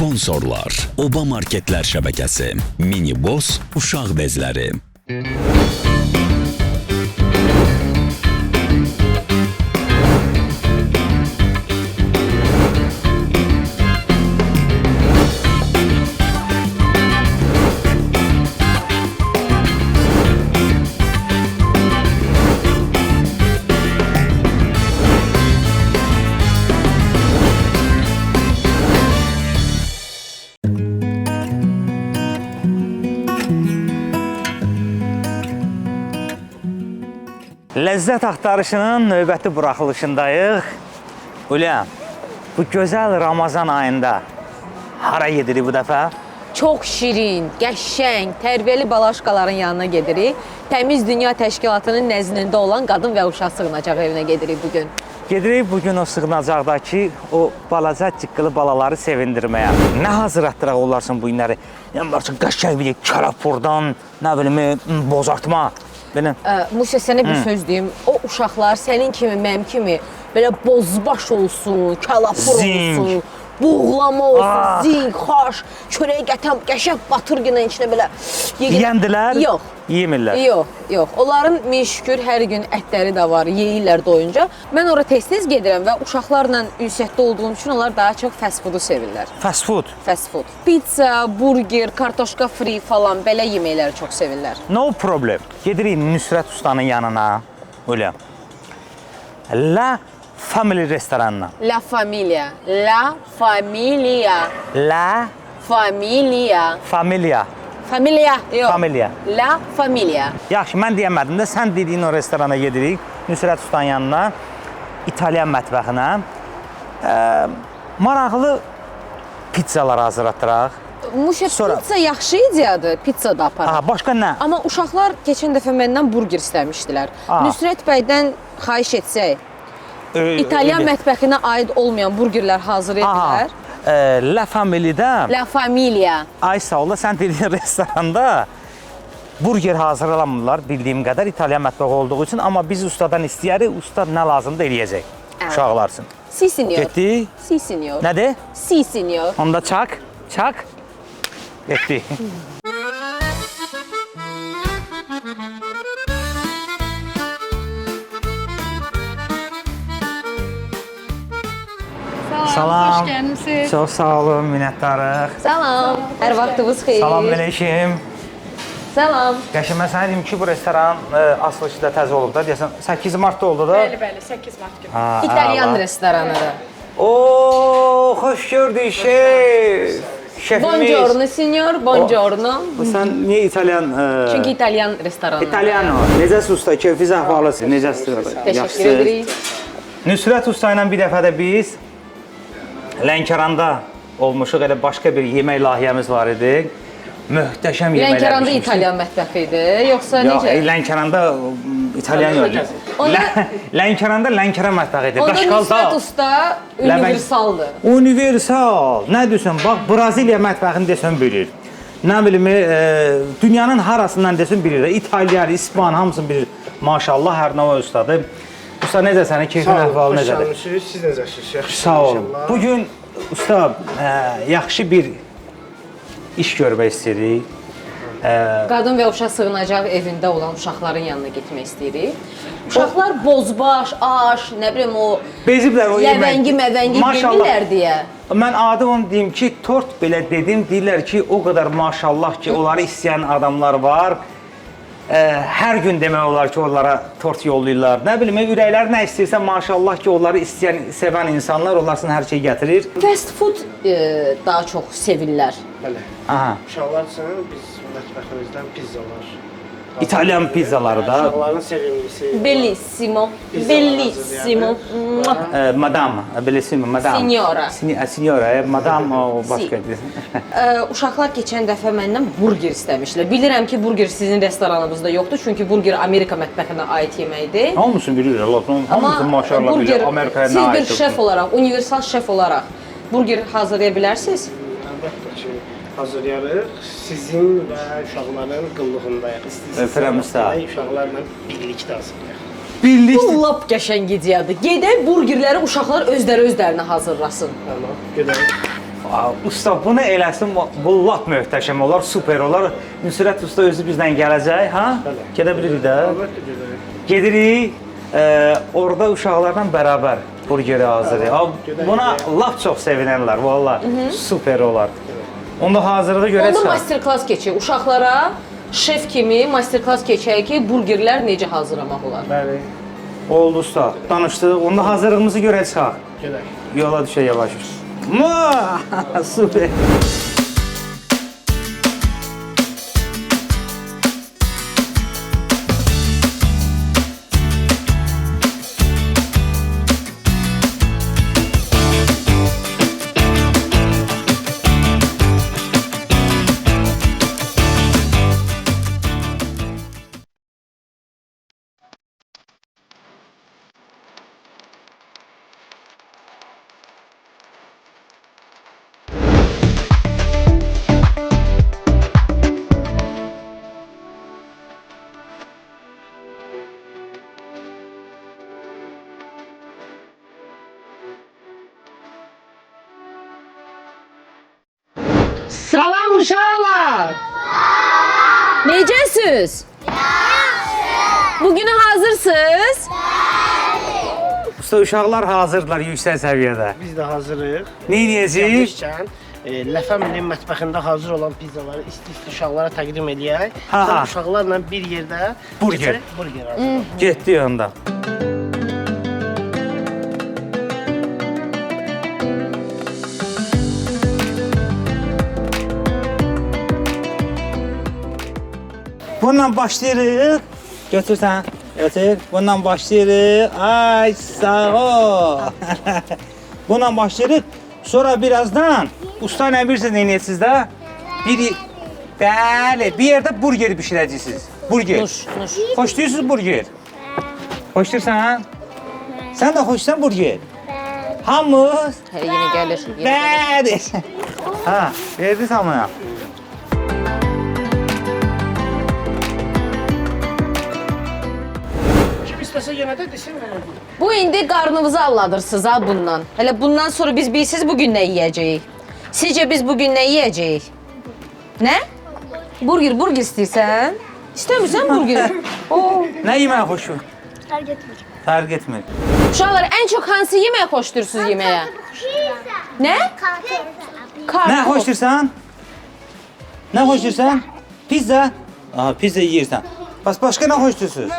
Sponsorlar: Oba Marketlər şəbəkəsi, Mini Boss uşaq bezləri. Ləzzət axtarışının növbəti buraxılışındayıq. Ulan, bu gözəl Ramazan ayında hara gedirik bu dəfə? Çox şirin, qəşəng, tərbiyəli balaşqaların yanına gedirik. Təmiz Dünya Təşkilatının nəzdində olan qadın və uşaq sığınacaq evinə gedirik bugün. Gedirik bugün o sığınacaqdakı o balaca çıqqılı balaları sevindirməyə. Nə hazırlatdıraq olarsın bu günləri? Yəni, qəşəng bir karapurdan, nə bilim, bozartma. Muşa, sənə bir söz deyim. O uşaqlar sənin kimi, mənim kimi belə bozbaş olsun, kalapur olsun, buğlama olsun, zing, xaş, çörəyə qəşəng batır günə içinə belə yeyəndilər? Yox. Yemirlər? Yox. Onların min şükür hər gün ətləri də var, yeyirlər doyunca. Mən ora tez-tez gedirəm və uşaqlarla ünsiyyətdə olduğum üçün onlar daha çox fast foodu sevirlər. Fast food? Fast food. Pizza, burger, kartoşka fri falan belə yeməkləri çox sevirlər. No problem. Gedirik Nüsrət Ustanın yanına. Öyle. La Family restoranına. La Familia. La Familia. La Familia. Familia. Familia. Yox. Familia. La Familia. Yaxşı, mən deyəmədim də, sən dediyin o restorana gedirik. Nüsrət Ustanın yanına. İtalyan mətbəxinə. Maraqlı pizzalar hazırlatdıraq. Muşa, pizza yaxşı ideyadır. Pizza da aparaq. Aha, başqa nə? Amma uşaqlar keçən dəfə məndən burger istəmişdilər. Nüsrət bəydən xahiş etsək, İtalyan mətbəxinə aid olmayan burgerlər hazır edilər. La Familia'da. La Familia. Ay sağ ol, sən dediyin restoranda burger hazırlamırlar bildiyim qədər İtalyan mətbəxi olduğu üçün. Amma biz ustadan istəyərik, usta nə lazımdır eləyəcək. Uşaqlar üçün. Si, senyor. Getdi. Si, senyor. Nədir? Si, senyor. Onda çak. Getdi. Salam. Hoş gəlmisiniz. Çox sağ olun, minnətdarıq. Salam. Hər vaxtınız xeyir. Salam əleykum. Salam. Qəşəng, mən sənə deyim ki, bu restoran açılışı da təzə olub da, deyəsən 8 martda oldu da. Bəli, 8 mart günü. İtalyan restoranıdır. Oo, xoş gördük şef. Şefimiz. Buongiorno, signor. Buongiorno. Sən niyə İtalyan? Çünki İtalyan restoranı. İtalyano. Necəsiz usta? Keyfiz əhvalısınız? Necəsiz? Təşəkkür edirik. Nüsrət Usta ilə bir dəfə də biz Lənkəranda olmuşuq, elə başqa bir yemək layihəmiz var idi. Möhtəşəm yeməklər. Lənkəranda İtalyan mətbəxi idi, yoxsa necə? Lənkəranda İtalyan yox. Lənkəranda Lənkərən mətbəxi idi. Onda Nüsrət Usta universaldır. Universal. Nə deyirsən? Bax, Braziliya mətbəxini desən bilir. Nə bilim, dünyanın harasından desən bilir. İtalyan, İspan hamısını bilir. Maşallah, hər nə o ustadır. Usta, necə sənin keyfin əhvalı necədir? Siz necəsiniz? Sağ olun. Bugün usta yaxşı bir iş görmək istəyirik. Qadın və uşaq sığınacaq evində olan uşaqların yanına getmək istəyirik. Uşaqlar bozbaş, aş, nə bilim o beziblər o yemək. Ləvəngi yemirlər deyə. Mən adi onu deyim ki, tort belə dedim, deyirlər ki, o qədər maşallah ki, onları istəyən adamlar var. Hər gün demək olar ki, onlara tort yollayırlar. Nə bilim, ürəkləri nə istəyirsə, maşallah ki, onları istəyən, sevən insanlar onlarsın hər şey gətirir. Fast food daha çox sevirlər. Bəli. Aha. Uşaqlar üçün biz mətbəximizdən pizzalar. İtalyan pizzaları da. Uşaqların sevimlisi. Bellissimo. Bellissimo. Madam, bellissimo, madam. Signora. Signora, madam, o başqadır. Uşaqlar keçən dəfə məndən burger istəmişlər. Bilirəm ki, burger sizin restoranınızda yoxdur, çünki burger Amerika mətbəxinə aid yeməkdir. Hamısını bilirlər, hamısını maşallah bilir, Amerikaya nə aid. Siz bir şef olaraq, universal şef olaraq burger hazırlaya bilərsiniz? Əlbəttə ki, hazırlayarıq. Sizin və uşaqların qıllığındayıq. Öpürəmizsə. Uşaqlarla birlikdə hazırlayaq. Bu lap qəşəng ideyadır. Gedək burgerləri uşaqlar özlərinə hazırlasın. Tamam, gedək. Usta, bunu eləsin, bu lap möhtəşəm olar, super olar. Nüsrət Usta özü bizdən gələcək, ha? Bəli. Gedə bilirik də. Əlbəttə gedərik. Gedirik, orada uşaqlarla bərabər burgeri hazırlayır. Buna lap çox sevinərlər, vallahi. Super olar. Onda hazırlığı Onda görəcək. master-klass keçək. Uşaqlara şef kimi master-klass keçək ki, burgerlər necə hazırlamaq olar. Bəli. Oldu usta, danışdıq. Onda hazırlığımızı görəcək. Gedək. Yola düşək yavaş. Super. Salam uşaqlar. Necəsiz? Bugünə hazırsınız? Usta, uşaqlar hazırdılar yüksək səviyyədə. Biz də hazırıq. Ne edəcəyik? Gəlmişkən, Ləfə Milli Mətbəxində hazır olan pizzaları isti-isti uşaqlara təqdim eləyək. Ha, ha. Uşaqlarla bir yerdə Burger. burger hazırlayaq. Getdi onda. Bununla başlayırıq. Götürsən, götür. Bununla başlayırıq. Ay, sağ ol. Bununla başlayırıq. Sonra birazdan usta nə bilirsiniz, nə edəsiniz də? Bəli, bir yerdə burger bişirəcəksiniz. Burger. Nuş. Xoşlayırsınız burger? Xoşlayırsan? Sən də xoşlayırsan burger? Hamımız? Hələ yenə gəlir. Bəli. Ha, verdi hamıya. Kim istəsə yenə də desin mənə. Bu indi qarnınızı alladırsınız ha bundan. Hələ bundan sonra biz bilirsiniz bugün nə yeyəcəyik. Sizcə biz bugün nə yeyəcəyik? Nə? Burger istəyirsən? İstəmirsən burger? Oo. Nə yemək xoşu? Fərq etmir. Uşaqlar, ən çox hansı yemək xoşdursunuz yeməyə? Nə? Nə Kartof. xoşlayırsan? Nə xoşlayırsan? Pizza? Aha, pizza yeyirsən. Başqa nə xoşlayırsınız?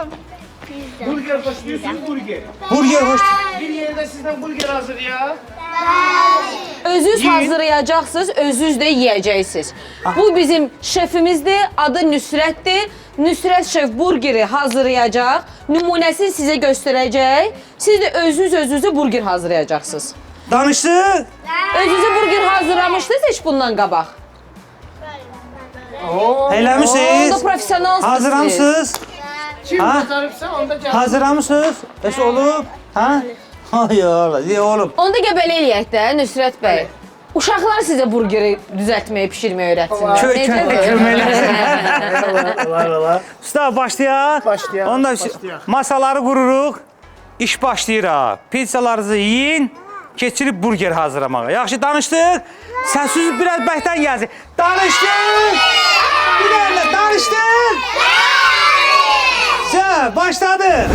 Burger başlıyorsunuz burger. Burger xoş. Bir yerdə sizdən burger hazırlayaq. Özünüz hazırlayacaqsınız, özünüz də yeyəcəksiniz. Bu bizim şefimizdir, adı Nüsrətdir. Nüsrət şef burgeri hazırlayacaq, nümunəsini sizə göstərəcək. Siz də özünüzə burger hazırlayacaqsınız. Danışdıq. Özünüzə burger hazırlamışdınız heç bundan qabaq? Eləmişsiniz. Onda professionalsınız. Hazırlamısınız? Kim Ha? bacarıbsa onda gəl. Hazırlamısınız? Bəs olub? Ha? Ay Allah, iyi olub. Onda belə eləyək də Nüsrət bəy. Uşaqlar sizə burgeri düzəltməyi, bişirməyi öyrətsinlər. Kömək. Olar. Usta, başlayaq. Başlayaq, Onda başlayaq. masaları qururuq. İş başlayır ha. Pizzalarınızı yiyin. Keçirib burger hazırlamağa. Yaxşı, danışdıq. Səssiz biraz bəkdən gəlsin. Danışdıq. Bir dənə danışdıq. Başladı.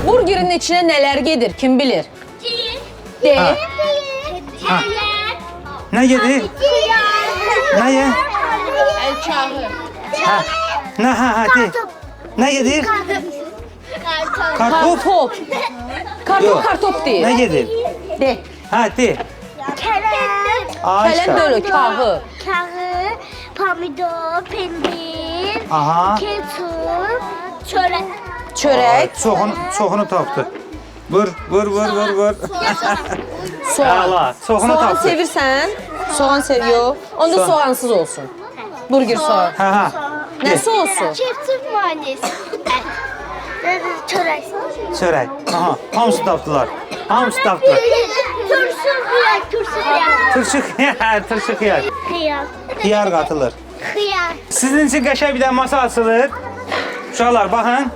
Burgerin içinə nələr gedir, kim bilir? De. Nə gedir? Nə ye? Əlçağı. Nə de. Nə gedir? Kartof. Kartop. Yox. Kartop deyil. Nə gedir? De. De. Kələm dölü, kağı. Kağı, pomidor, pendir, Aha. ketçup, çörek. Çörək. Çoxunu tapdı. Vur. Soğan. Əla, çoxunu Soğan tapdı. sevirsən? Soğan seviyor. Onda Soğan. soğansız olsun. Burger soğan. Ha. Nəsi olsun? Ketçup mayonez. Çörek. çörək. Aha, hamısı tapdılar. Hamısı tapdılar. Turşu xiyar, turşu xiyar. Turşu xiyar, turşu xiyar. Xiyar. Xiyar qatılır. Xiyar. Sizin için qəşəng bir dənə masa açılır. Uşaqlar, baxın.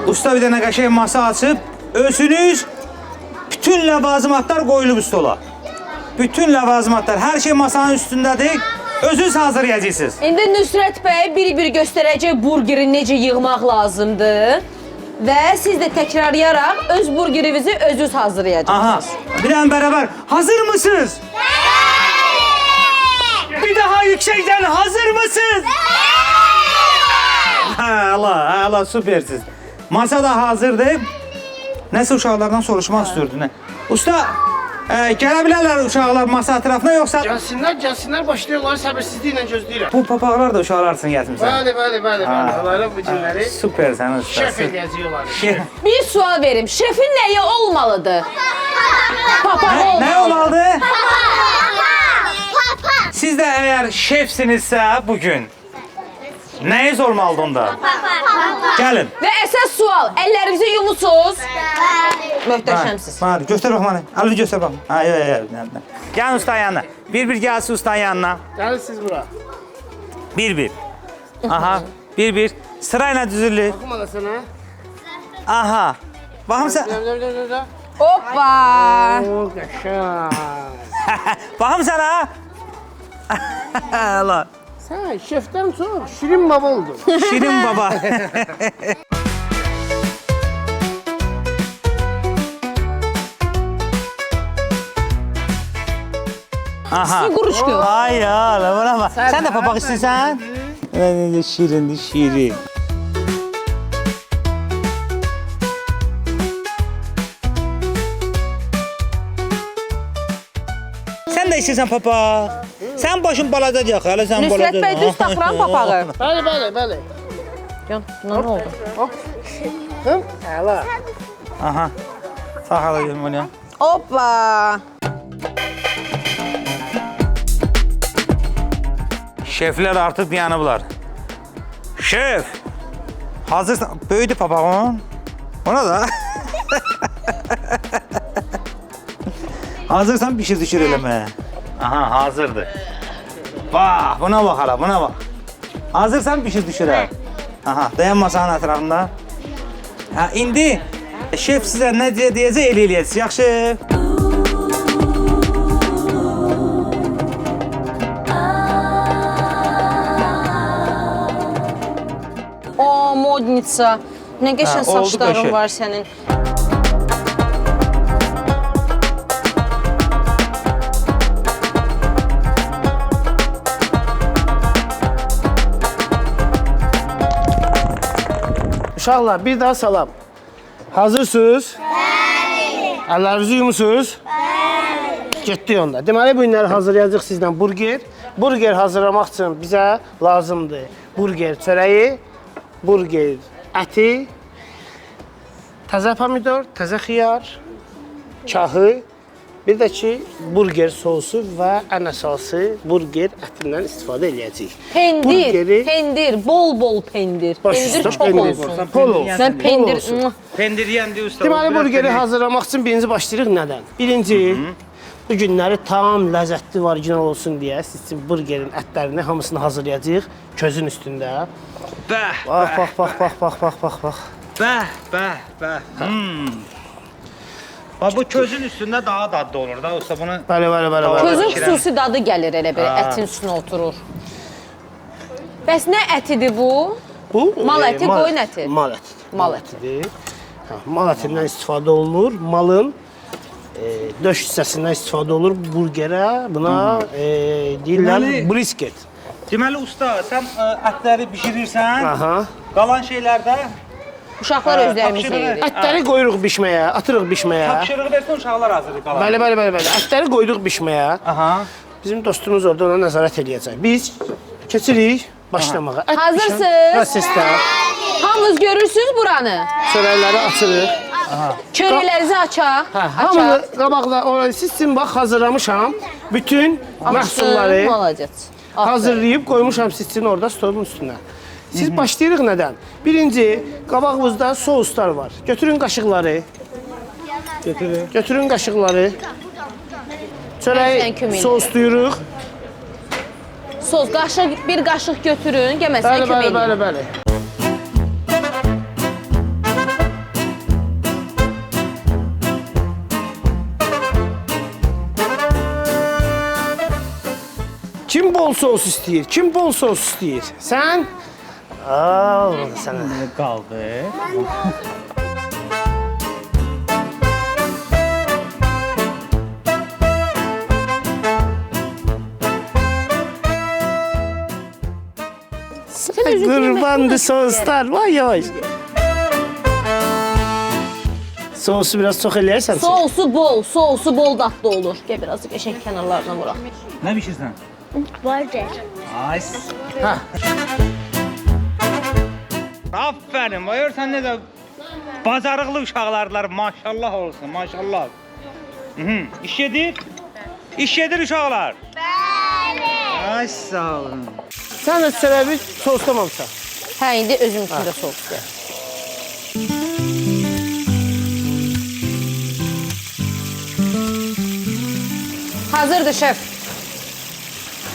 Usta bir dənə qəşəng masa açıb, özünüz bütün ləvazimatlar qoyulub stola. Bütün ləvazimatlar, hər şey masanın üstündədir. Özünüz hazırlayacaqsınız. İndi Nüsrət bəy bir-bir göstərəcək burgeri necə yığmaq lazımdır. Və siz də təkrarlayaraq öz burgerinizi özünüz Aha, hazırlayacaqsınız. bir an beraber. Hazır mısınız? Bir daha yüksekten hazır mısınız? Allah, Allah süpersiz. Masa da hazırdı. Nəsə uşaqlardan soruşmaq istiyordum. Nə? Usta, gələ bilərlər uşaqlar masa ətrafına yoxsa? Gəlsinlər, başlayırlar, səbirsizliklə gözləyirəm. Bu papaqlar da uşaqlar üçün gətirmişsən. Bəli. Onların bu günləri Süpersən usta. şəf eləyəcəklər. Şef. Bir sual verim. Şefin nəyi olmalıdır? Papaq Nə olmalıdır. olmalıdır? Papa. Siz də əgər şefsinizsə bugün, nəyiz olmalıdır onda? Gəlin. Və əsas sual, əllərinizi yumursuz. Möhtəşəmsiz. Hadi göster bak bana. Al göster bak. Ha evet. Gel usta yanına. Bir gelsin usta yanına. Gəlin siz bura. Bir. Aha. Bir. Sırayla düzülür. Baxım ala sənə. Aha. Bakım sen. Dö. Hoppa. O, qəşəng. Bakım sana. Allah. Sən şefdən çox şirin baba oldun. Şirin baba. Aha. Siguruşku. Ay ya, buna bak. Sen de papak istiyorsan. Şirin. Sen de istiyorsan papa. Sen başın balacacak, hele sen Nüsrət balacacak. bəy düz taxıram papağı. Bəli. Can, nə oldu? Hım? Əla. Aha. Saxalayım onu. Hoppa. Şefler artık dayanıblar. Şef. Hazırsan. Böyüdü papağın. Ona da. Hazırsan pişir düşür eleme. Aha hazırdı. Bak buna bak hala buna bak. Hazırsan pişir düşür ha. Aha dayan masanın etrafında. Ha indi şef size ne diyecek eləyəcək. Yaxşı. O modnitsa. Nə qəşəng Ha, oldu saçların qəşəng. var sənin. Uşaqlar, bir daha salam. Hazırsınız? Bəli. Əllərinizi yumursuz? Bəli. Getdik onda. Deməli, bu günləri hazırlayacaq sizdən burger. Burger hazırlamaq üçün bizə lazımdır burger çörəyi, burger əti, təzə pomidor, təzə xiyar, kahı, bir də ki, burger sosu və ən əsası burger ətindən istifadə edəcəyik. Pendir, bol pendir. Pendir çox olsun. Pol olsun. Mən pendir... olsun. Pendir yendi usta. Deməli, burgeri hazırlamaq üçün birinci başlayırıq nədən? Birinci, bu günləri tam ləzzətli, orijinal olsun deyə siz üçün burgerin ətlərini hamısını hazırlayacağıq közün üstündə. Bəh, Bax. bəh. Bax bu közün üstündə daha dadlı olur da usta bunu. Bəli. Közün xüsusi dadı gəlir elə bir ətin üstünə oturur. Bəs nə ətidir bu? Bu Mal əti, qoyun əti? Mal ətidir. Mal əti. Mal ətindən istifadə olunur. Malın döş hissəsindən istifadə olur burgerə. Buna deyirlər Deməli- brisket. Deməli usta, sən ətləri bişirirsən, Aha. qalan şeylərdə Uşaqlar özlərimiz tapşırığı- yeyirik. Ətləri qoyuruq bişməyə, atırıq bişməyə. tapşırığı versən uşaqlar hazırlayır qalan. Bəli. Ətləri qoyduq bişməyə. Aha. Bizim dostumuz orada ona nəzarət eləyəcək. Biz keçirik başlamağa. Ət Hazırsınız? bişən prosesdə Hamınız görürsünüz buranı. çörəkləri açırıq. Çörəklərinizi açaq. Hamını qabaqda oraya siz üçün bax hazırlamışam. Bütün məhsulları Malacaq. hazırlayıb qoymuşam siz üçün orada stolun üstünə. Siz başlayırıq nədən? Birinci, qabağımızda souslar var. Götürün qaşıqları. Götürün qaşıqları. Sən Çörəyi kömək souslayırıq. Sos, bir qaşıq götürün, gəlməsən kömək edin. Bəli. Kim bol sos istəyir? Kim bol sos istəyir? Sən? Al sənə. Qaldı. Qurbandı soslar. Vay yavaş. Sosu biraz çox eləyərsən. Sousu bol dadlı olur. Gəl biraz qəşəng kənarlarına vuraq. Nə bişirsən? Burger. Ay. Hə. Aferin, görsən necə bacarıqlı uşaqlardılar, maşallah olsun, maşallah. İş edir? İş edir uşaqlar? Bəli. Ay sağ olun. Sən də çörəyi soslamamışsan. Hə, indi özüm üçün də sos ver. Hazırdır şef.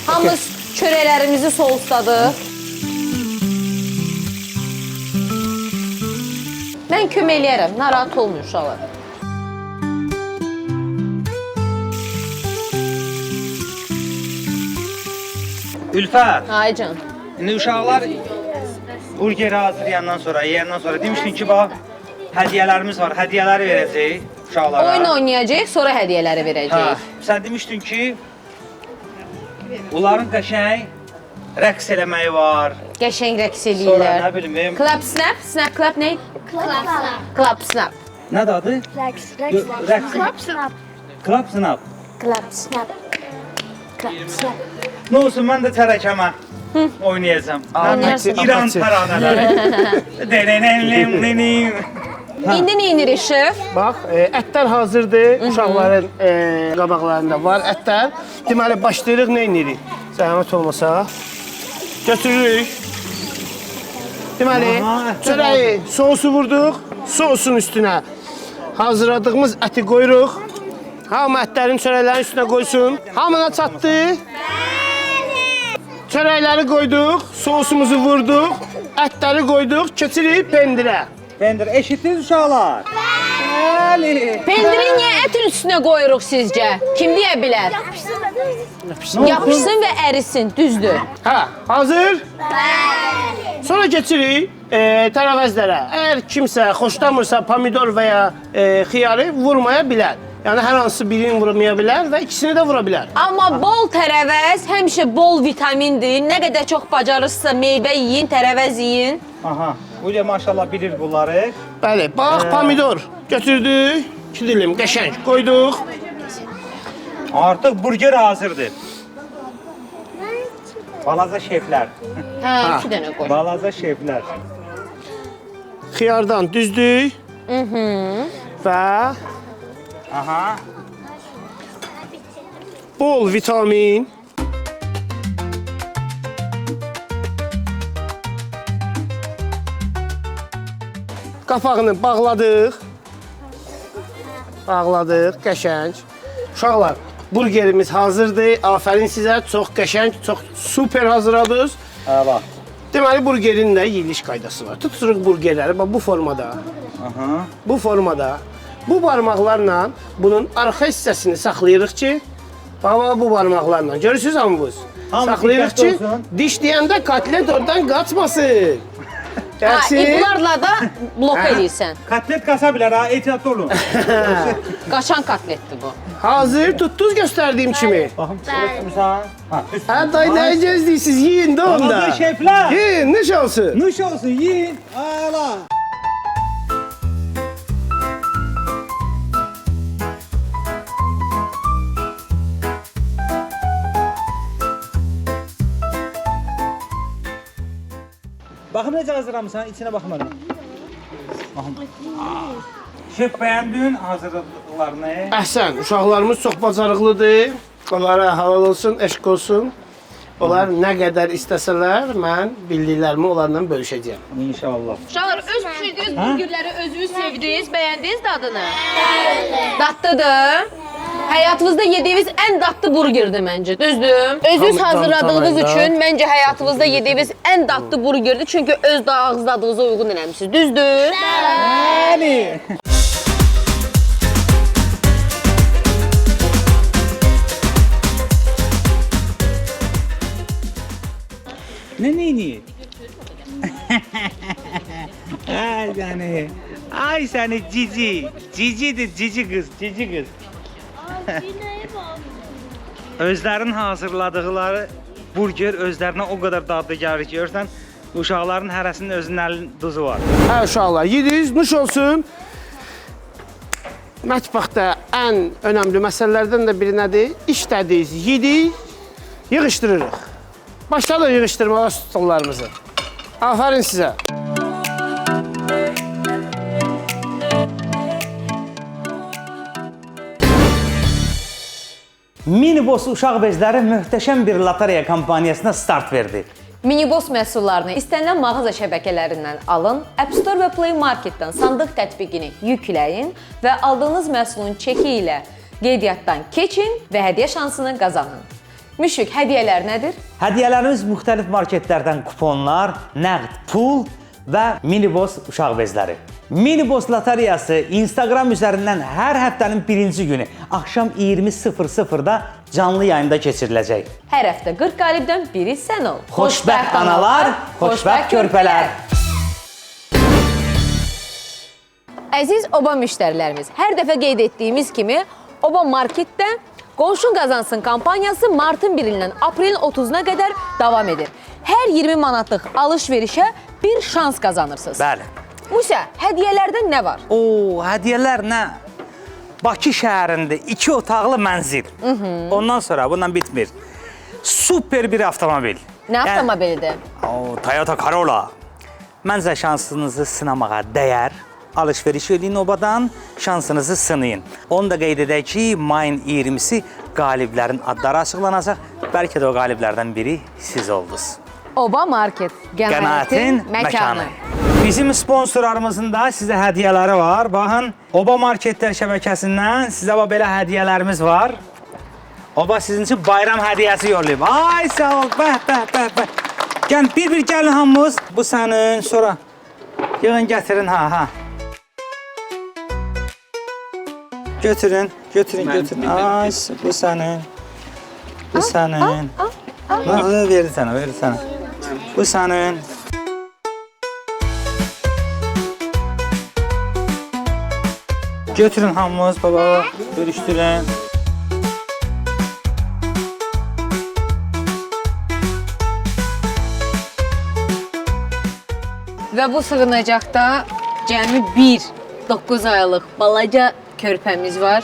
Hamımız çörəklərimizi sosladı. Mən kömək eləyərəm, narahat olmayın uşaqlar. Ülfət, Ay can. indi uşaqlar burgeri hazırlayandan sonra, yeyəndən sonra demişdin ki, bax, hədiyyələrimiz var, hədiyyələri verəcəyik uşaqlara. Oyun oynayacağıq, sonra hədiyyələri Hə, verəcəyik. sən demişdin ki, onların qəşəng rəqs eləməyi var. Qəşəng rəqs Sonra eləyirlər. nə bilim, Clap snap, snap clap nə? Clap snap. nədir adı? Rex. Rəqs. Clap snap. Clap snap. Clap snap. Clap snap. Nə olsun, mən də tərəkəmə oynayacağım. İran təranələri. İndi nə edirik şef? Bax, ətlər hazırdır. Uşaqların qabaqlarında var ətlər. Deməli, başlayırıq nə edirik? Zəhmət olmasa. Götürürük. Deməli, Aha, ətlər çörəyi, sosu vurduq. Sosun üstünə hazırladığımız əti qoyuruq. Hamı ətlərin çörəklərin üstünə qoysun. Hamına çatdı. Çörəkləri qoyduq, sosumuzu vurduq, ətləri qoyduq, keçirik pendirə. Pendir, eşitdiniz uşaqlar? Bəli. Pendiri niyə ətin üstünə qoyuruq sizcə? Kim deyə bilər? Yapışsın və ərisin, düzdür. Hə, hazır? Sonra keçirik tərəvəzlərə. Əgər kimsə xoşlamırsa pomidor və ya xiyarı vurmaya bilər. Yəni hər hansı birini vurmaya bilər və ikisini də vura bilər. Amma bol tərəvəz həmişə bol vitamindir. Nə qədər çox bacarırsınızsa meyvə yeyin, tərəvəz yeyin. Aha, Williə maşallah bilir bunları. Bəli, bax pomidor götürdük, 2 dilim qəşəng qoyduq. Artıq burger hazırdır. Balaca şeflər. Hə, 2 dənə qoy. Balaca şeflər. Xiyardan düzdük. Və Aha. bol vitamin. Qapağını bağladıq. Bağladıq, qəşəng. Uşaqlar, burgerimiz hazırdır. Afərin sizə, çox qəşəng, çox super hazırladınız. Hə, bax. Deməli, burgerin də yeyiliş qaydası var. Tuturuq burgerləri bax bu formada. Aha. Bu formada. Bu barmaqlarla bunun arxa hissəsini saxlayırıq ki, bax bu barmaqlarla. Görürsünüz hamınız? Hamı Saxlayırıq diqqətli ki, olsun. dişləyəndə kotlet oradan qaçmasın. Ha, Gəlsin. bunlarla da blok eləyirsən. Kotlet qasa bilər ha, ehtiyatlı olun. Qaçan kotletdir bu. Hazır, tutdunuz göstərdiyim kimi. Baxım, soruşmuşsan. Ha, düz. Hə, dayı, nə gözləyirsiniz? Yiyin də onda. Balaca şeflər. Yiyin, nuş olsun. Nuş olsun, yiyin. Ala. Baxım necə hazırlamısan, içinə baxmadım. Baxım. Şef bəyəndin hazırladıqlarını. Əhsən, uşaqlarımız çox bacarıqlıdır. Onlara halal olsun, eşq olsun. Onlar nə qədər istəsələr, mən bildiklərimi onlarla bölüşəcəyəm. İnşallah. Uşaqlar, öz pişirdiyiniz burgerləri özünüz sevdiniz, bəyəndiniz dadını? Dadlıdır. Həyatınızda yediyiniz ən dadlı burgerdir məncə, düzdür? Özünüz hazırladığınız üçün məncə həyatınızda yediyiniz ən dadlı burgerdir, çünki öz ağız dadınıza uyğun eləmişsiniz, düzdür? Bəli. Ne? Ay seni. Ay seni cici. Cicidir cici kız. Özlərin hazırladıqları burger özlərinə o qədər dadlı gəlir ki, görsən uşaqların hərəsinin özünün əlinin duzu var. Hə uşaqlar, yediniz, nuş olsun. Mətbəxdə ən önəmli məsələlərdən də biri nədir? İşlədiniz, yediniz, yığışdırırıq. Başladıq yığışdırmağa stollarımızı. Aferin sizə. Minibos uşaq bezləri möhtəşəm bir lotereya kampaniyasına start verdi. Minibos məhsullarını istənilən mağaza şəbəkələrindən alın, App Store və Play Marketdən sandıq tətbiqini yükləyin və aldığınız məhsulun çeki ilə qeydiyyatdan keçin və hədiyyə şansını qazanın. Müşfiq, hədiyyələr nədir? Hədiyyələrimiz müxtəlif marketlərdən kuponlar, nəqd pul və Minibos uşaq bezləri. Minibos lotereyası Instagram üzərindən hər həftənin birinci günü axşam 20:00-da canlı yayında keçiriləcək. Hər həftə 40 qalibdən biri sən ol. Xoşbəxt analar, xoşbəxt körpələr. Əziz oba müştərilərimiz, hər dəfə qeyd etdiyimiz kimi Oba Marketdə Qonşun qazansın kampaniyası martın 1-dən aprelin 30-una qədər davam edir. Hər 20 manatlıq alış-verişə bir şans qazanırsınız. Bəli. Musa, hədiyyələrdə nə var? Hədiyyələr nə? Bakı şəhərində 2 otaqlı mənzil. Ondan sonra bundan bitmir. Super bir avtomobil. Nə avtomobilidir? Toyota Corolla. Məncə şansınızı sınamağa dəyər. Alış-veriş edin obadan, şansınızı sınayın. Onu da qeyd edək ki, mayın 20-si qaliblərin adları açıqlanacaq. Bəlkə də o qaliblərdən biri siz oldunuz. Oba Market, qənaətin məkanı. Bizim sponsorlarımızın da sizə hədiyyələri var. Baxın, Oba Marketlər şəbəkəsindən sizə belə hədiyyələrimiz var. Oba sizin üçün bayram hədiyyəsi yollayıb. Ay sağ ol, bəh. Gəlin, bir gəlin hamımız. Bu sənin, sonra yığın, gətirin, ha. Götürün. Ay, bu sənin. Verdi sənə. Bu sənin. Götürün hamımız, baba, bölüşdürün. Və bu sığınacaqda cəmi 9 aylıq balaca körpəmiz var.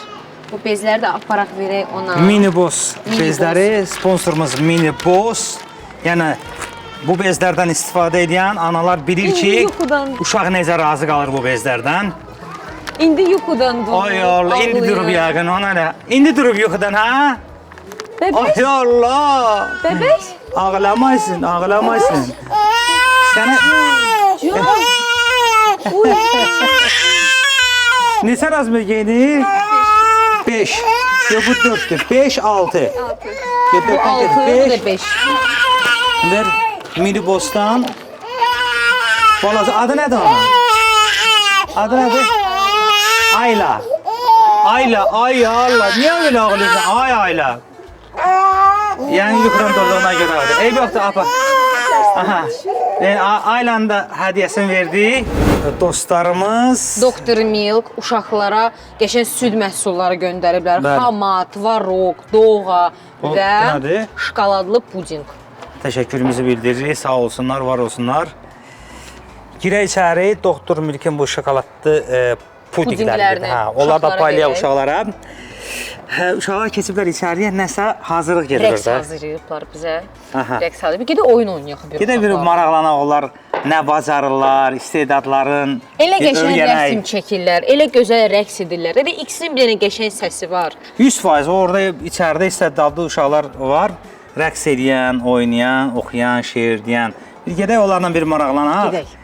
Bu bezləri də aparaq verək ona. Minibos bezləri, sponsorumuz Minibos. Yəni, bu bezlərdən istifadə edən analar bilir ki, uşaq necə razı qalır bu bezlərdən. İndi yuxudan durur. Ay Allah, indi durub yəqin, ona nə? İndi durub yuxudan, ha? Bəbəş. Ay Allah. Bəbəş. Ağlamaysın. Sənə... Neçə razmır geyinir? 5. Yox, bu 4'dür. 5, 6. 6, 5. Ver Minibos'tan. Balası, adı nədir onun? Adı nədir? Ayla. Ay Allah. Niyə öyle ağlıyorsun? Ayla. Yəni yuxudan durduğuna görə ağlıyor. Eyb yoxdur, apa. Aha. Aylanın da hədiyyəsini verdik. Dostlarımız... Dr. Milk uşaqlara qəşəng süd məhsulları göndəriblər. Bəli. Xama, tvarok, doğa O və nədir? şokoladlı puding. Təşəkkürümüzü bildiririk. Sağ olsunlar, var olsunlar. Girək içəri. Dr. Milk'in bu şokoladlı pudingləridir. Onlar da paylayaq uşaqlara. Uşaqlar keçiblər içəriyə, nəsə hazırlıq gedir Rəqs orada. hazırlayıblar bizə. Aha. Rəqs hazırlayıb. Gedə oyun oynayaq. Gedə bir maraqlanaq onlar, nə bacarırlar, istedadların. Elə qəşəng öyrənək. rəsm çəkirlər, elə gözəl rəqs edirlər. Elə ikisinin bir dənə qəşəng səsi var. 100% orada içəridə istedadlı uşaqlar var rəqs edən, oynayan, oxuyan, şeir deyən. Bir gedək onlarla bir maraqlanaq. Gedək.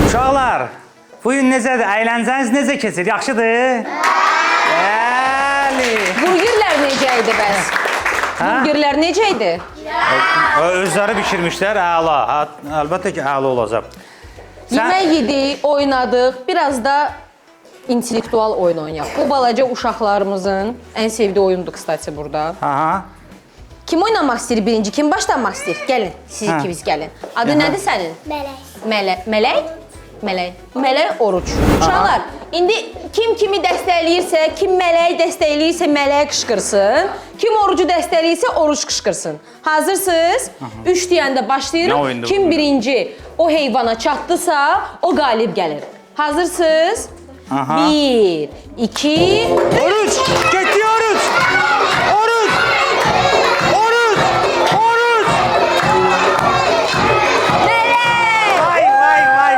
Uşaqlar, bu gün necədir? Əyləncəniz necə keçir? Yaxşıdır? Bəli. Burgerlər necə idi bəs? Burgerlər necə idi? Özləri bişirmişlər, əla. Əlbəttə ki, əla olacaq. Yemək yedik, oynadıq, biraz da intellektual oyun oynayaq. Bu balaca uşaqlarımızın ən sevdiyi oyundur, kstati, burada. Aha. Kim oynamaq istəyir birinci, kim başlamaq istəyir? Gəlin, siz ikiniz gəlin. Adı nədir sənin? Melek. Mələk? Mələk Oruç. Uşaqlar, indi kim kimi dəstəkləyirsə, kim mələyi dəstəkləyirsə, mələyə qışqırsın. Kim orucu dəstəkləyirsə, oruç qışqırsın. Hazırsınız? 3 deyəndə Nə başlayırıq. oyundur Kim bu? birinci o heyvana çatdısa, o qalib gəlir. Hazırsınız? Aha. 1, 2, Oruç! Getdi oruç! Oruç! Oruç! Oruç! Mələk! Vay!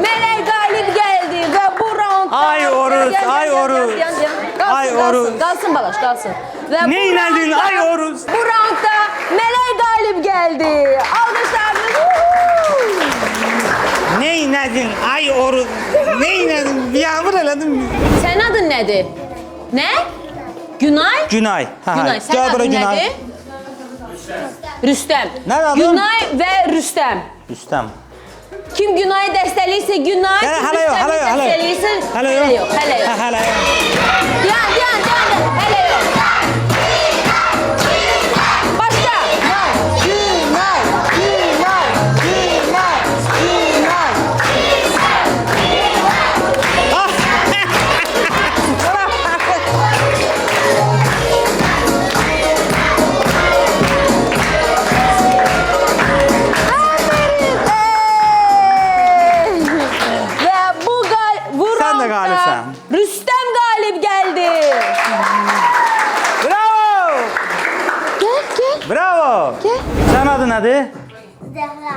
Mələk qalib gəldi və bu raundda... Ay Oruç, ay Oruç. Ay Oruç. Qalsın balaş, qalsın. Və bu Neylədin raundda- ay Oruç? Bu raundda Mələk qalib gəldi. Alqışlarınız. Neylədin ay Oruç? Neylədin? Yağmur elədin mi? Sənin adın nədir? Nə? Günay? Günay. Günay. Sənin adın nədir? Rüstəm. Nə adım? Günay və Rüstəm. Rüstəm. Kim Günayı dəstəkləyirsə Günay, kim Hələ yox, hələ yox, hələ yox. dəstəkləyirsə Hələ hələ yox. yox, hələ yox. Hələ yox. Dayan, hələ yox. Başla. Günay, Günay, Günay, Günay. Və bu Sən də raundda qalibsən. Rüstəm qalib gəldi. Bravo! Gel. Bravo! Gel. Sənin adın nədir? Zehra.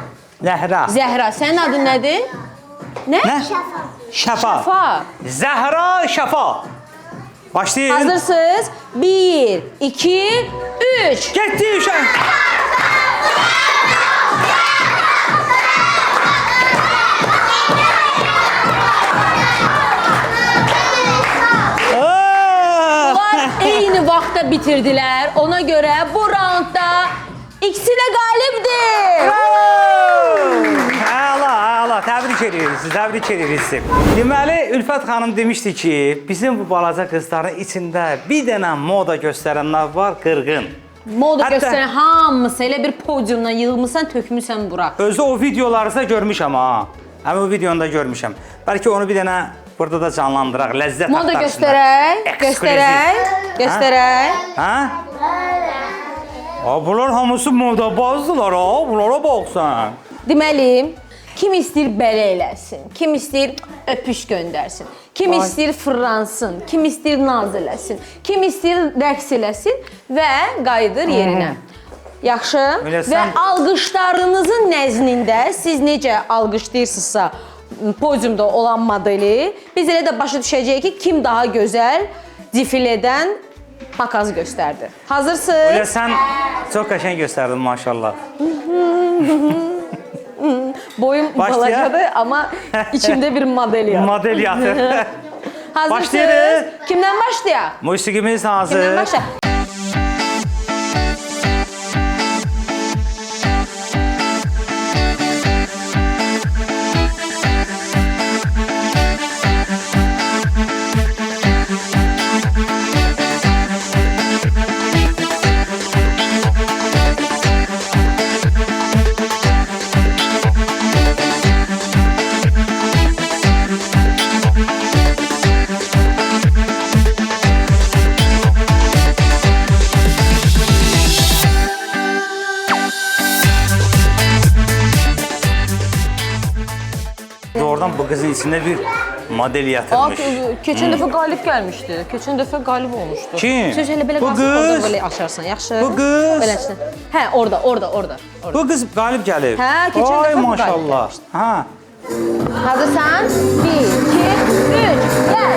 Zəhra. Zəhra, sənin adın nədir? Nə? Nə? Şəfa. Fa. Zəhra Şəfa. Başlayın. Hazırsınız? 1, 2, 3. Getdi uşaq. Onlar eyni vaxtda bitirdilər. Ona görə bu raundda ikisi də qalibdir. Əla, təbrik edirik sizi, təbrik edirik sizi. Deməli, Ülfət xanım demişdi ki, bizim bu balaca qızların içində bir dənə moda göstərənlər var, qırğın. Moda Hətta- göstərən hamısı elə bir podiumdan yığılmısan, tökmüsən bura. Özdə o videolarınızda görmüşəm ha. Həmin o videonu da görmüşəm. Bəlkə onu bir dənə burada da canlandıraq, ləzzət Moda axtarsınlar. göstərək, Ekskluziv. göstərək. Ha? Bunlar hamısı moda bazdılar ha, bunlara baxsan. Deməli, kim istəyir bələ eləsin, kim istəyir öpüş göndərsin, kim istəyir fırlansın, kim istəyir naz eləsin, kim istəyir rəqs eləsin və qayıdır yerinə. Yaxşı? Elə Və sən- alqışlarınızın nəzdində siz necə alqışlayırsınızsa, podiumda olan modeli. Biz elə də başa düşəcəyik ki, kim daha gözəl defilədən makaz göstərdi. Hazırsınız? Öyle sen çok qəşəng gösterdin maşallah. Boyum Başlayaq. balacadır, amma içimdə bir model yatır. Model yatır. Hazırsınız? Başlayırıq. Kimdən başlayaq? Musiqimiz hazır. Kimdən başlayaq? Doğrudan bu kızın içinde bir model yatırmış. Keçən dəfə qalib gəlmişdi. Keçən dəfə qalib olmuşdu. Kim? Söz elə belə Bu qalsın, qız. orada belə açarsan, yaxşı? Bu qız. Beləsin. Hə, orada. Bu kız galip gelip. Hə, keçən Ay dəfə bu maşallah. qalib Ha. Hazırsan? 1, 2, 3, gəl!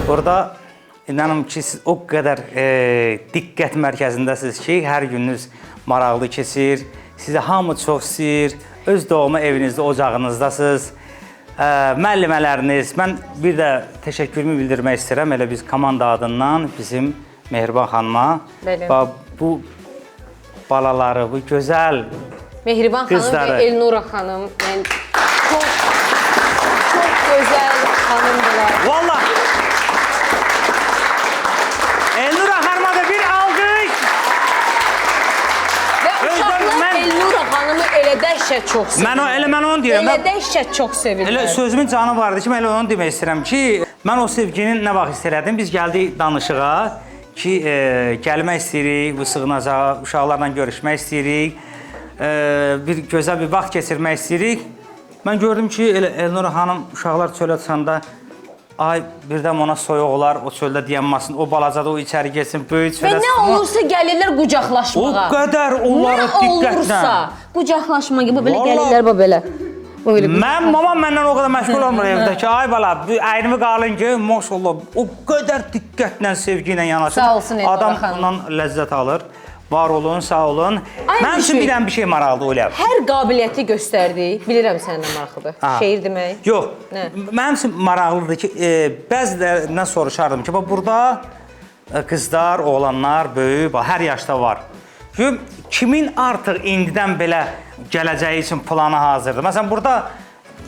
Burada inanım ki siz o kadar diqqət mərkəzindəsiniz ki, hər gününüz maraqlı keçir. Sizi hamı çox istəyir. Öz doğma evinizdə, ocağınızdasınız. Müəllimələriniz, mən bir də təşəkkürümü bildirmək istəyirəm elə biz komanda adından bizim Mehriban xanıma. Bəli. Bu balaları, bu gözəl Mehriban xanım Qızları. və Elnura xanım. Yəni, çox gözəl xanımdılar. Vallahi Elnura xanıma da bir alqış. Və uşaqlar Elnura xanımı elə dəhşət çox sevirlər. Mən onu deyirəm. Elə dəhşət çox sevirlər. Elə sözümün canı vardı ki, mən elə onu demək istəyirəm ki, mən o sevginin nə vaxt hiss elədim, biz gəldik danışığa ki, gəlmək istəyirik, bu sığınacağa, uşaqlarla görüşmək istəyirik, bir gözəl bir vaxt keçirmək istəyirik. Mən gördüm ki, elə Elnura xanım uşaqlar çölə çıxanda ay birdən ona soyuq olar, o çöldə dayanmasın, o balacada o içəri getsin, böyük Və çölə nə olursa gəlirlər O qucaqlaşmağa. qədər onları Nə diqqətlə. olursa qucaqlaşma gibi belə Vallahi- gəlirlər bu belə. Bu belə. Mən mamam məndən o qədər məşğul olmur evdə ki, ay bala, əynimi qalın ki, maşallah, o qədər diqqətlə, sevgi ilə yanaşır. Sağ olsun Elnur Adam xanım. ondan ləzzət alır. Var olun, sağ olun. Ay, Mənim bir üçün şey. bir dənə bir şey maraqlıdır Oля. Hər qabiliyyəti göstərdi. Bilirəm səndən maraqlıdır. Ha. Şeir demək. Yox, Nə? mənim üçün maraqlıdır ki, bəzilərindən soruşardım ki, bax burada qızlar, oğlanlar, böyük, bax, hər yaşda var. Kimin artıq indidən belə gələcəyi üçün planı hazırdır? Məsələn, burada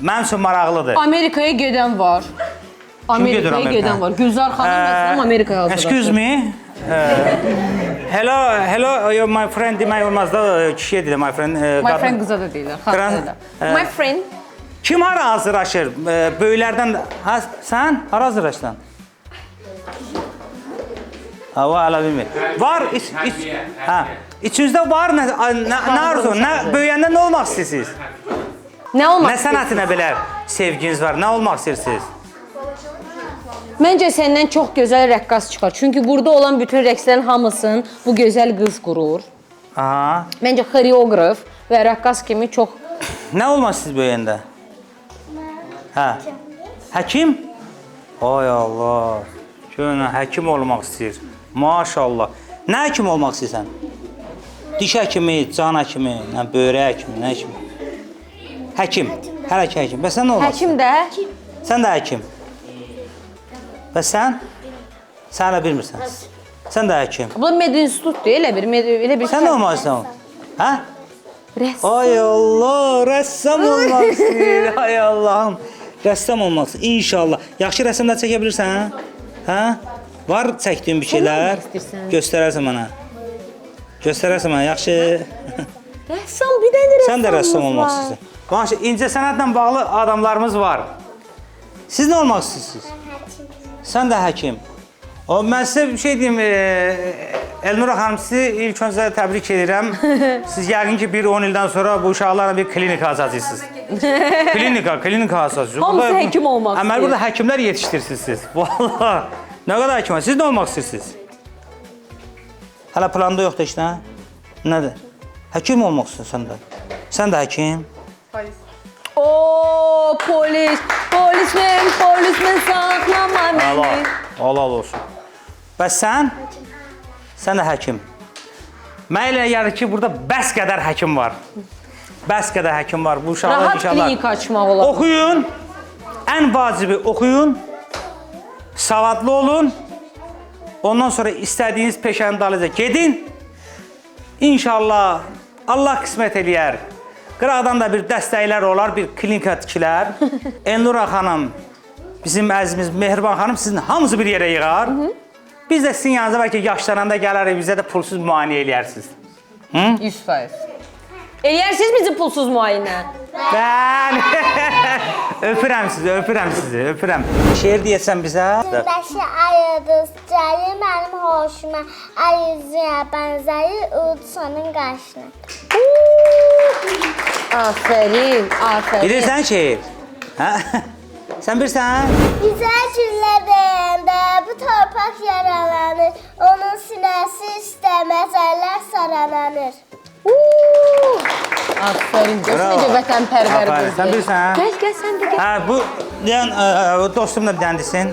mənim üçün maraqlıdır. Amerikaya gedən var. Amerikaya Amerikaya? gedən var. Gülzar xanım məsələn Amerikaya hazırlaşır. Excuse me. Hello, my friend demək olmaz da kişiyə dedim, my friend. My friend qıza da deyirlər, xatırda da. My friend. Kim hara hazırlaşır? Böyüklərdən, ha, sən hara hazırlaşdın? Hava ala bilmir. Var, içinizdə var nə arzu, nə böyüyəndə nə olmaq istəyirsiniz? Nə olmaq Nə sənətinə belə sevginiz var, nə olmaq istəyirsiniz? Məncə səndən çox gözəl rəqqas çıxar. Çünki burada olan bütün rəqslərin hamısını bu gözəl qız qurur. Aha. Məncə xoreoqraf və rəqqas kimi çox... Nə olmaq istəyirsiniz böyüyəndə? Hə. Həkim? Ay Allah. Görün, həkim olmaq istəyir. Maşallah. Nə həkim olmaq istəyirsən? Diş həkimi, can həkimi, böyrək həkimi, nə həkimi? Həkim. Hər iki həkim. Bəs sən nə olmaq Həkim istəyirsən? də Sən də həkim. Bəs sən? Sən hələ bilmirsən. Sən də həkim. bu medinstitutdur, elə bir Sən nə olmaq istəyirsən? Hə? rəssam. Ay Allah, rəssam olmaq istəyir. Ay Allahım. Rəssam olmaq istəyir. İnşallah. Yaxşı rəssamlar çəkə bilirsən? Hə? Var çəkdiyin bir şeylər? olmaq istəyirsən? Göstərərsən mənə. Göstərərsən mənə, yaxşı. Rəssam, bir dənə rəssamımız Sən də rəssam olmaq var. istəyirsən. Bax, incə sənətlə bağlı adamlarımız var. Siz nə olmaq istəyirsiniz? Sən də həkim. O, mən sizə bir şey deyim, Elnura xanım, sizi ilk öncə təbrik edirəm. Siz yəqin ki, 1-10 ildən sonra bu uşaqlarla bir klinika açacaqsınız. Klinika açacaqsınız. Hamısı həkim olmaq istəyir. Əməl burada həkimlər yetişdirirsiniz siz. Vallahi, nə qədər həkim var. Siz nə olmaq istəyirsiniz? Hələ planda yoxdur işte. Nədir? Həkim olmaq istəyirsən sən də. Sən də həkim. Oo, polismen saxlama məni. Allah olsun. Bəs sən? Sən də həkim. Mən elə gəlir ki, burada bəs qədər həkim var. Bəs qədər həkim var. Bu uşaqlar, Rahat inşallah. klinika açmaq olar. Oxuyun. Ən vacibi oxuyun. Savadlı olun. Ondan sonra istədiyiniz peşənin dalınca gedin. İnşallah Allah qismət eləyər. Qıraqdan da bir dəstəklər olar, bir klinika tikilər. Elnura xanım, bizim əzimiz Mehriban xanım sizin hamısı bir yerə yığar. Biz də sizin yanınıza bəlkə yaşlananda gələrik, bizə də pulsuz müayinə eləyərsiniz. 100%. Eləyərsiniz bizi pulsuz müayinə. Bəli. Öpürəm sizi, öpürəm sizi, öpürəm. Şeir deyəsən bizə. Başı ayıdız gəlir mənim hoşuma. Ayıcıya bənzəyir Udsanın qaşına. Afərin, afərin. Bilirsən şeir? Hə? Sən bilirsən? Güzel günlər deyəndə bu torpaq yaralanır. Onun sinəsi üstə məzərlər saralanır. Afərin, göz Bravo. necə vətənpərvər Aferin, sən qızdır. bilirsən? Gəl, sən də gəl. Hə, bu deyən dostum da bir dənə desin.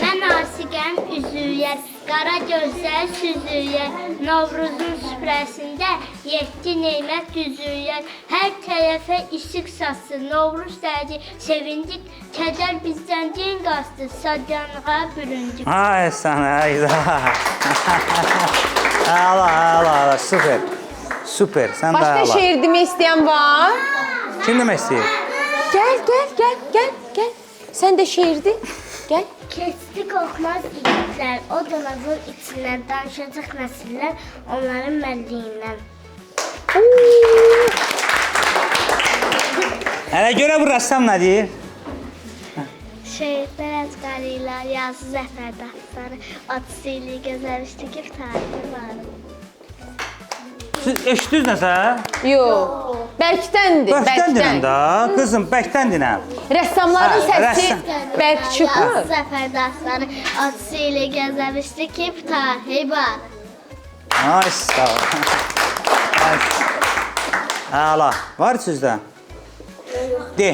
Mən asiqəm üzüyər, qara gözlər süzüyər. Novruzun süfrəsində 7 nemət düzüyər. Hər tərəfə işıq saçsın, Novruz dəci sevindik. Kədər bizdən din qastı, sadyanlığa büründük. Ay sənə, Allah, süper. Süper, sən də Başqa Allah. şeir demək istəyən var? Kim demək istəyir? Gəl. Sən də şeirdi. Gəl. Keçdi qorxmaz igidlər, o dolabın içindən danışacaq nəsillər onların məlliyindən. Hələ görə bu rəssam nə deyir? Şehitler əzqarilər, yazı zəfər daxtarı, 30 illik gözəl iştikib tarihi varım. Siz eşitdiniz nəsə? Yox. Bərkdəndir, Bəkdən dinəm bərkdən. də, qızım, bəkdən dinəm. Rəssamların Hə, səsi rəssam. bərk çıxmır. Səfərdasları atısı ilə gəzəmişdi ki, Tahiba. Ay, sağ ol. Əla, var sizdə? De.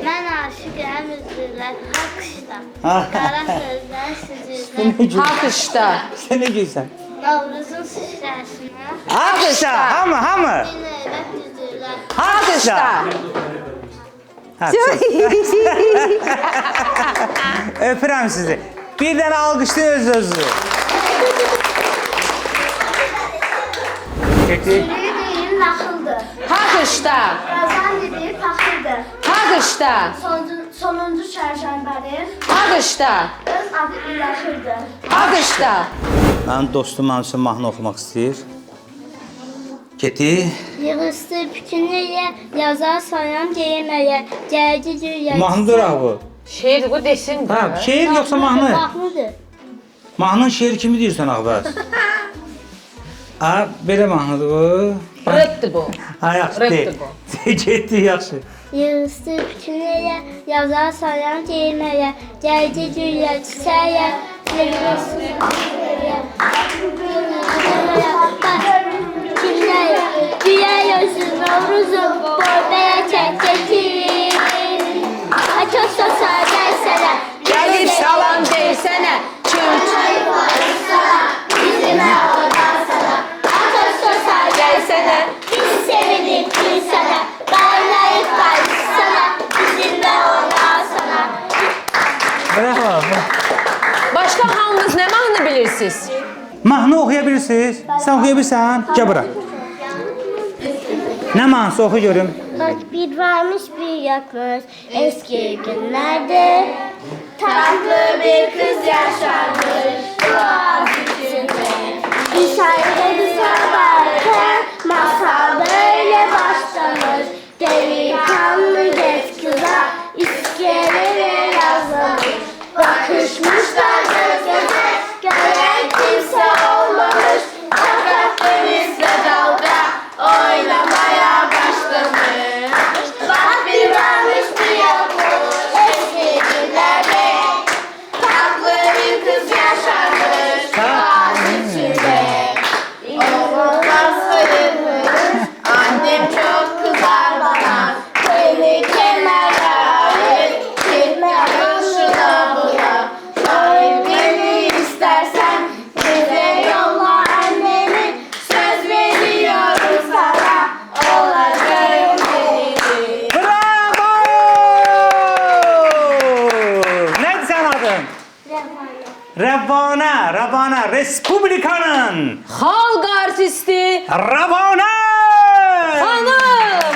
Mən aşıqəm üzrlər, haqışda. Ah. Qara sözlər süzürlər, Haqışda. Sən nə geysən? Novruzun süfrəsinə. Haqışda, hamı. Bir növbət düzürlər. Haqışda. Hə, öpürəm sizi. Bir dənə alqışlayın öz-özünü. Çəkil. Biri deyir naxıldır, Haqışda. Razan deyir taxıldır. Haqışda. Sonuncu çərşənbədir, Haqışda. öz abdülləxirdir. Haqışda. Mənim dostum mənim üçün mahnı oxumaq istəyir. Keti. Yığışdı bütünlüyə, yazar sayan geyməyə, gəldi dünya. Mahnıdır ha bu. Şeir bu desin. Ha, şeir yoxsa mahnı? Mahnıdır. Mahnının şeiri kimi deyirsən Ağbəz? Ha, belə mahnıdır bu. Rıptır bu. Ha, yaxşı, Rıptır de. Getdi, yaxşı. Yığışdı bütünlüyə, yazar sayan geyməyə, gəldi dünya çiçəyə, yığışdı bütünlüyə. Kimləyə, güya gözün, Novruzun, borbaya çəkəcək. Açıq sosa gəlsənə, Gəlib salam deysənə. bizimə odan sana. Açıq sosa Gəlsənə. biz sevindik biz sana. Qaynayıb qarşısana, bizimə odan sana. Bravo. Başqa hamınız nə mahnı bilirsiniz? Mahnı oxuya bilirsiniz? Sən oxuya bilirsən? Gəl bura. Nə mahnısı oxu görüm. Bak bir varmış bir yokmuş eski günlerde. Tatlı bir kız yaşarmış boğaz içinde. Bir şairde sabahken masal böyle başlamış. Delikanlı genç kıza iskeleye yazılmış. Bakışmışlar göz göze, gören kimse olmamış. Fakat denizle dalga oynamaya başlamış. Bak bir varmış bir yokmuş eski günlerde. Tatlı bir kız yaşarmış boğaz içinde. Olmaz sayılmış, annem çok kızar bana. Beni kenara ayır, gitme boşuna buna. Hayır beni istersen bize yolla anneni. Söz veriyorum sana, olacağım senin. Bravo! Nədir sən adın? Rəvana, Respublikanın Xalq artisti Rəvana! xanım.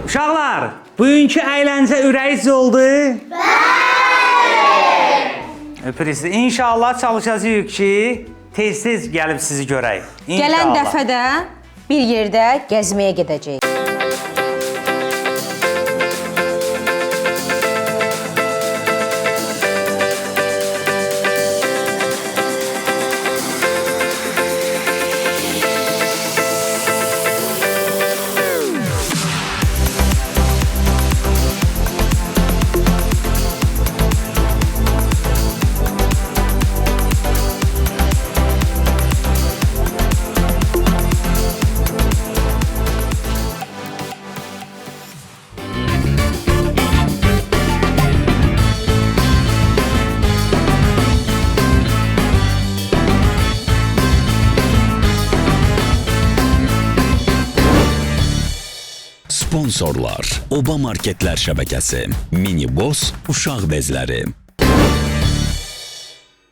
Uşaqlar, bugünkü əyləncə ürəyici oldu? Öpürük sizi. İnşallah çalışacağıq ki, tez-tez gəlib sizi görək. Gələn İnşallah. dəfədə bir yerdə gəzməyə gedəcəyik. Sponsorlar: Oba Marketlər şəbəkəsi, Mini Boss uşaq bezləri.